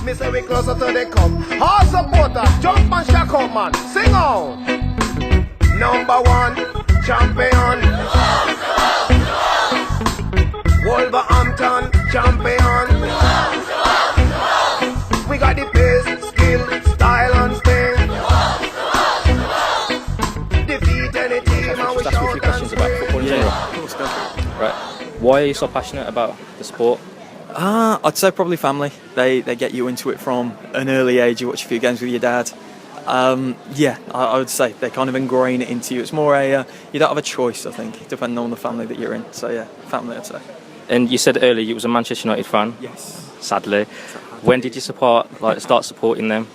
Me say we closer to the cup. All supporters, jump and shack up, man. Sing on. Number one, champion. Wolverhampton, champion. We got the pace, skill, style and sting. Defeat any team and we Just ask you a few questions about football in general. Right. Why are you so passionate about the sport? I'd say probably family. They get you into it from an early age. You watch a few games with your dad. I would say they kind of ingrain it into you. It's more you don't have a choice, I think, depending on the family that you're in. So yeah, family, I'd say. And you said earlier you was a Manchester United fan. Yes. Sadly. When did you start supporting them?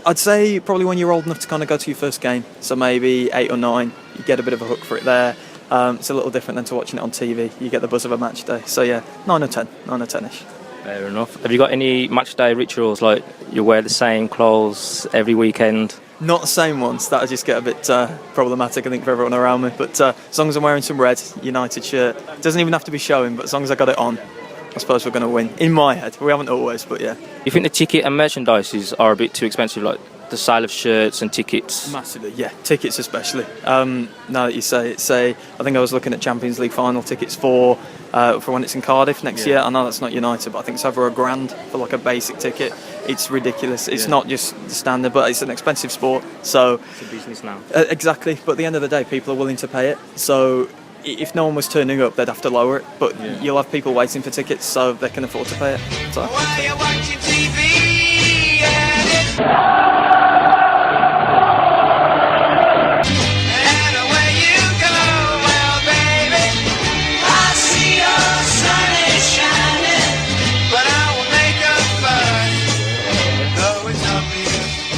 I'd say probably when you're old enough to kind of go to your first game. So maybe 8 or 9, you get a bit of a hook for it there. It's a little different than to watching it on TV. You get the buzz of a match day. So yeah, 9 or 10-ish. Fair enough. Have you got any match day rituals, like you wear the same clothes every weekend? Not the same ones. That'll just get a bit problematic, I think, for everyone around me. But as long as I'm wearing some red United shirt, it doesn't even have to be showing, but as long as I got it on, I suppose we're going to win. In my head. We haven't always, but yeah. You think the ticket and merchandises are a bit too expensive, like the sale of shirts and tickets? Massively, yeah. Tickets especially. Now that you say it, I think I was looking at Champions League final tickets for when it's in Cardiff next year. I know that's not United, but I think it's over £1,000 for like a basic ticket. It's ridiculous. It's not just the standard, but it's an expensive sport. So it's a business now. Exactly. But at the end of the day, people are willing to pay it. So if no one was turning up, they'd have to lower it. But you'll have people waiting for tickets, so they can afford to pay it. So. While you're watching TV,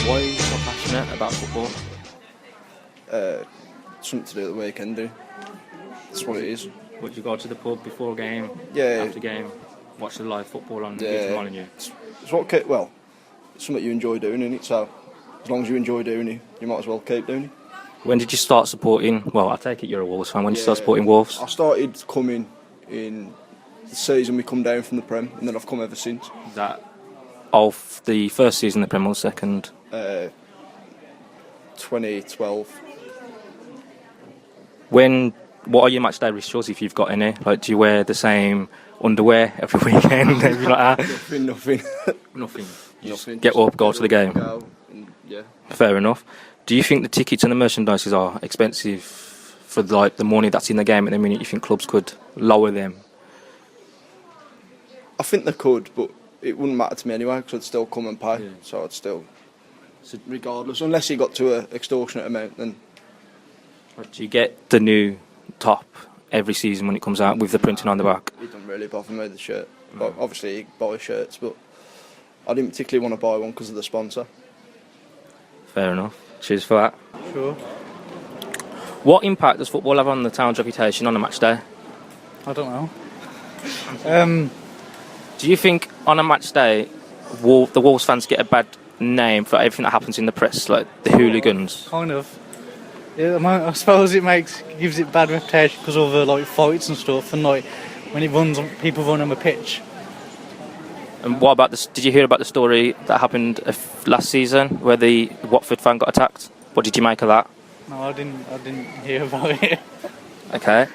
Why are you so passionate about football? Something to do at the weekend, do. That's what it is. Would you go to the pub before a game? Yeah. After game? Watch the live football on you? It's what it's something you enjoy doing, isn't it? So as long as you enjoy doing it, you might as well keep doing it. When did you start supporting? Well, I take it you're a Wolves fan. When did you start supporting Wolves? I started coming in the season we come down from the Prem, and then I've come ever since. Is that of the first season, the Prem, or the second? 2012. What are your match day rituals if you've got any? Like, do you wear the same underwear every weekend? Everything like that? Nothing. Nothing. You just get up, go to the game. Yeah. Fair enough. Do you think the tickets and the merchandises are expensive for like the money that's in the game at the minute? You think clubs could lower them? I think they could, but it wouldn't matter to me anyway because I'd still come and pay. Yeah. So I'd still, regardless, unless you got to an extortionate amount, then. Do you get the new top every season when it comes out with the printing on the back? It doesn't really bother me, the shirt. But obviously you buy shirts, but I didn't particularly want to buy one because of the sponsor. Fair enough. Cheers for that. Sure. What impact does football have on the town's reputation on a match day? I don't know. Do you think on a match day the Wolves fans get a bad name for everything that happens in the press, like the hooligans? Kind of. Yeah, I suppose it gives it bad reputation because of the like fights and stuff, and like when people run on the pitch. And what about this? Did you hear about the story that happened last season where the Watford fan got attacked? What did you make of that? No, I didn't hear about it. Okay.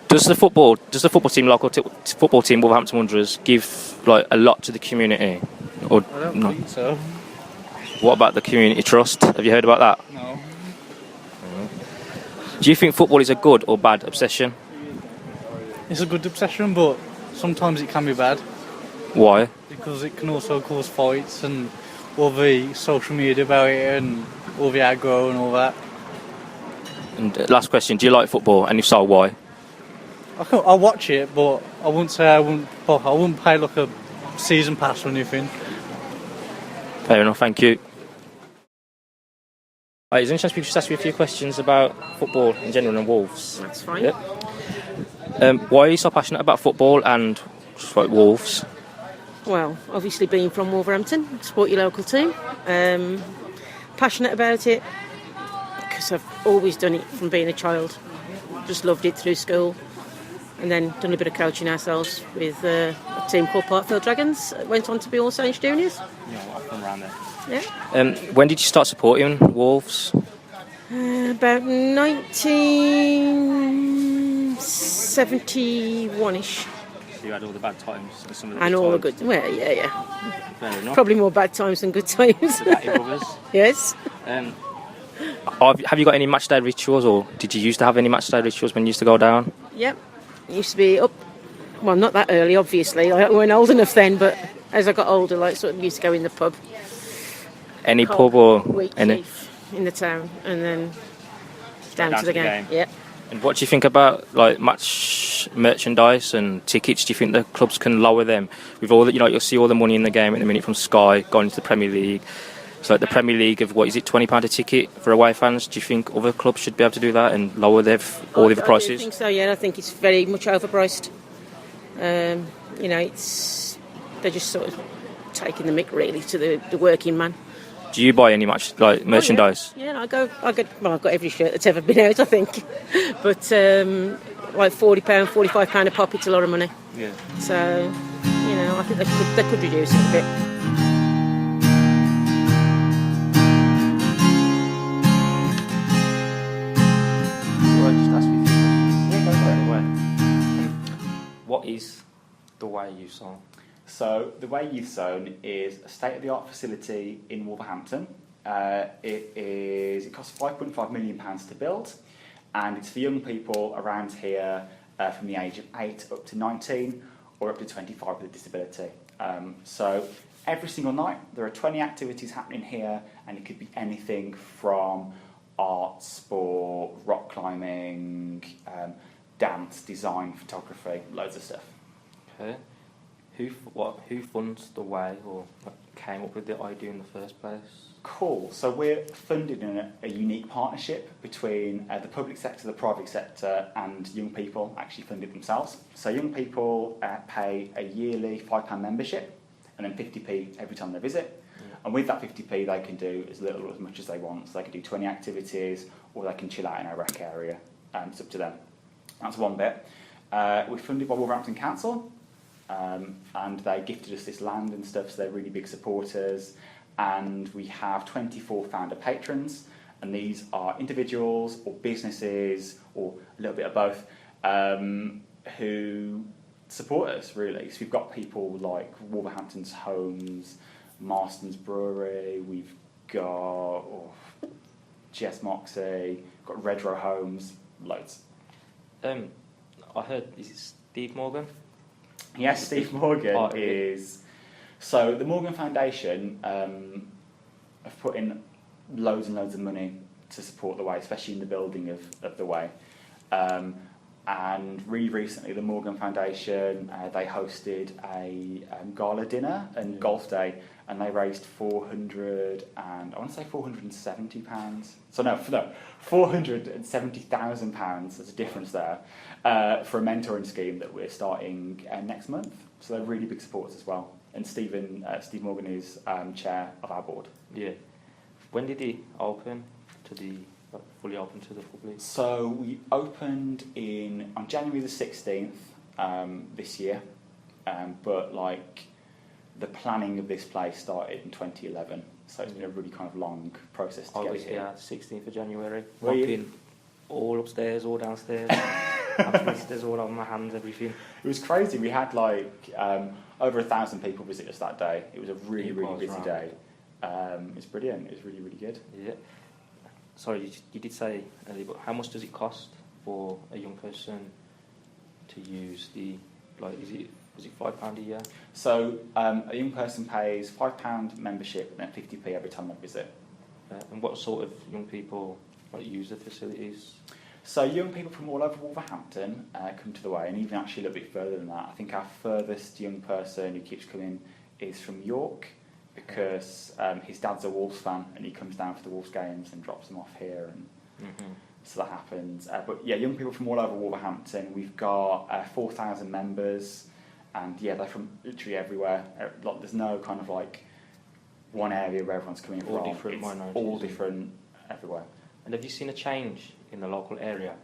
Does the football team, local football team, Wolverhampton Wanderers, give like a lot to the community? Or I don't no? think so. What about the community trust? Have you heard about that? No. Do you think football is a good or bad obsession? It's a good obsession, but sometimes it can be bad. Why? Because it can also cause fights and all the social media about it and all the aggro and all that. And last question, do you like football? And if so, why? I watch it, but I wouldn't say I wouldn't pay like a season pass or anything. Fair enough, thank you. It's interesting to just ask you a few questions about football in general and Wolves. That's fine. Why are you so passionate about football and just like Wolves? Well, obviously being from Wolverhampton, support your local team. Passionate about it because I've always done it from being a child. Just loved it through school, and then done a bit of coaching ourselves with a team called Parkfield Dragons. Went on to be All Saints Juniors. Yeah, I've come around there. Yeah. When did you start supporting Wolves? About 1971-ish. You had all the bad times and some of the And good all the times. good... Well, yeah. Fair enough. Probably more bad times than good times. The Batty Brothers. Yes. Have you got any match day rituals, or did you used to have any match day rituals when you used to go down? Yep. Used to be up... Well, not that early, obviously. I weren't old enough then, but as I got older, like, sort of used to go in the pub. Any pub or Week any? in the town, and then down to the game. Yep. And what do you think about like match merchandise and tickets? Do you think the clubs can lower them with all that? You'll see all the money in the game at the minute from Sky going into the Premier League. So like the Premier League of what is it, £20 a ticket for away fans? Do you think other clubs should be able to do that and lower all the prices? I think so. Yeah, I think it's very much overpriced. They're just sort of taking the mick really to the working man. Do you buy any much like merchandise? Oh, yeah, I've got every shirt that's ever been out, I think. But like £40, £45 a pop, it's a lot of money. Yeah. So, I think they could reduce it a bit. What is the Way Youth Zone? So the Way Youth Zone is a state-of-the-art facility in Wolverhampton. It costs £5.5 million to build, and it's for young people around here from the age of 8 up to 19 or up to 25 with a disability. So every single night there are 20 activities happening here, and it could be anything from art, sport, rock climbing, dance, design, photography, loads of stuff. Okay. Who funds the Way, or came up with the idea in the first place? Cool. So we're funded in a unique partnership between the public sector, the private sector, and young people actually fund it themselves. So young people pay a yearly £5 membership, and then 50p every time they visit. Yeah. And with that 50p, they can do as little or as much as they want. So they can do 20 activities, or they can chill out in our rec area. It's up to them. That's one bit. We're funded by Wolverhampton Council. And they gifted us this land and stuff, so they're really big supporters. And we have 24 founder patrons, and these are individuals or businesses or a little bit of both who support us, really. So we've got people like Wolverhampton's Homes, Marston's Brewery, we've got GS Moxie, got Redrow Homes, loads. I heard, is it Steve Morgan? Yes, Steve Morgan is... So the Morgan Foundation have put in loads and loads of money to support the Way, especially in the building of the Way. And really recently, the Morgan Foundation, they hosted a gala dinner and golf day, and they raised £470. So no, £470,000. There's a difference there for a mentoring scheme that we're starting next month. So they're really big supporters as well. And Steve Morgan is chair of our board. Yeah. When did he open fully open to the public? So we opened on January the 16th this year, but like the planning of this place started in 2011, so it's been a really kind of long process to get here. Yeah, 16th of January. Were you? Mopping all upstairs, all downstairs. I've blisters all over my hands, everything. It was crazy. We had over 1,000 people visit us that day. It was a really busy day. It's brilliant. It was really, really good. Yeah. Sorry, you did say earlier, but how much does it cost for a young person to use is it £5 a year? So a young person pays £5 membership and then 50p every time they visit. And what sort of young people use the facilities? So young people from all over Wolverhampton come to the Way, and even actually a little bit further than that. I think our furthest young person who keeps coming is from York, because his dad's a Wolves fan, and he comes down for the Wolves games and drops them off here, and so that happens. But yeah, young people from all over Wolverhampton. We've got 4,000 members, and yeah, they're from literally everywhere. There's no kind of one area where everyone's coming from. All different minorities. All different everywhere. And have you seen a change in the local area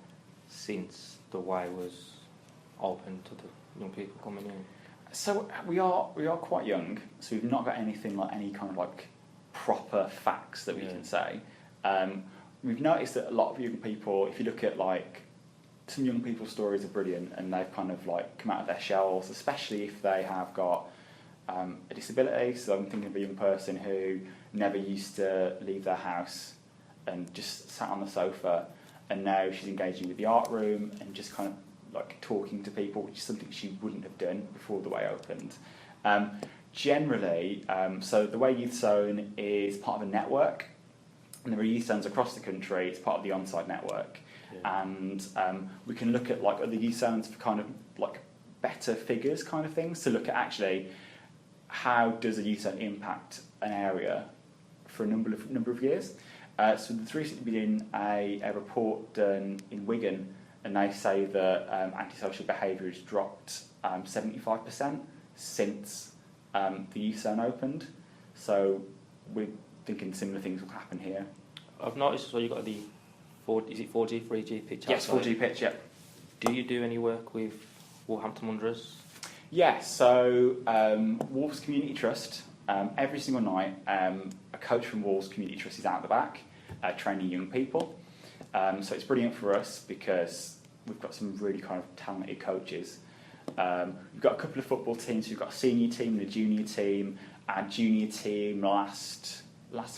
since the Way was open to the young people coming in? So we are quite young, so we've not got anything like any kind of like proper facts that we can say. We've noticed that a lot of young people, if you look at like some young people's stories are brilliant, and they've kind of like come out of their shells, especially if they have got a disability. So I'm thinking of a young person who never used to leave their house and just sat on the sofa, and now she's engaging with the art room and just kind of like talking to people, which is something she wouldn't have done before the way opened. Generally, so the Way Youth Zone is part of a network, and there are youth zones across the country. It's part of the on-site network, and we can look at like other youth zones for kind of like better figures kind of things, to look at actually how does a youth zone impact an area for a number of years. So there's recently been a report done in Wigan, and they say that antisocial behaviour has dropped 75% since the youth zone opened. So we're thinking similar things will happen here. I've noticed as well you've got the 4G, 3G pitch. Yes, outside. 4G pitch, yeah. Do you do any work with Wolverhampton Wanderers? Yeah, so Wolves Community Trust, every single night, a coach from Wolves Community Trust is out the back training young people. So it's brilliant for us because we've got some really kind of talented coaches. We've got a couple of football teams. We've got a senior team and a junior team. Our junior team last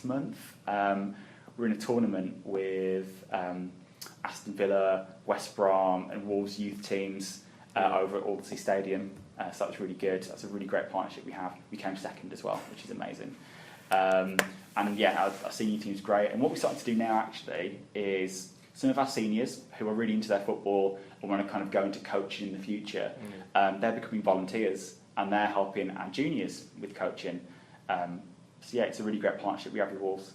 month, we're in a tournament with Aston Villa, West Brom and Wolves youth teams over at Aldersea Stadium. So that was really good. That's a really great partnership we have. We came second as well, which is amazing. And yeah, our senior team's great. And what we're starting to do now actually is some of our seniors who are really into their football and want to kind of go into coaching in the future, they're becoming volunteers and they're helping our juniors with coaching. So yeah, it's a really great partnership we have with Wolves.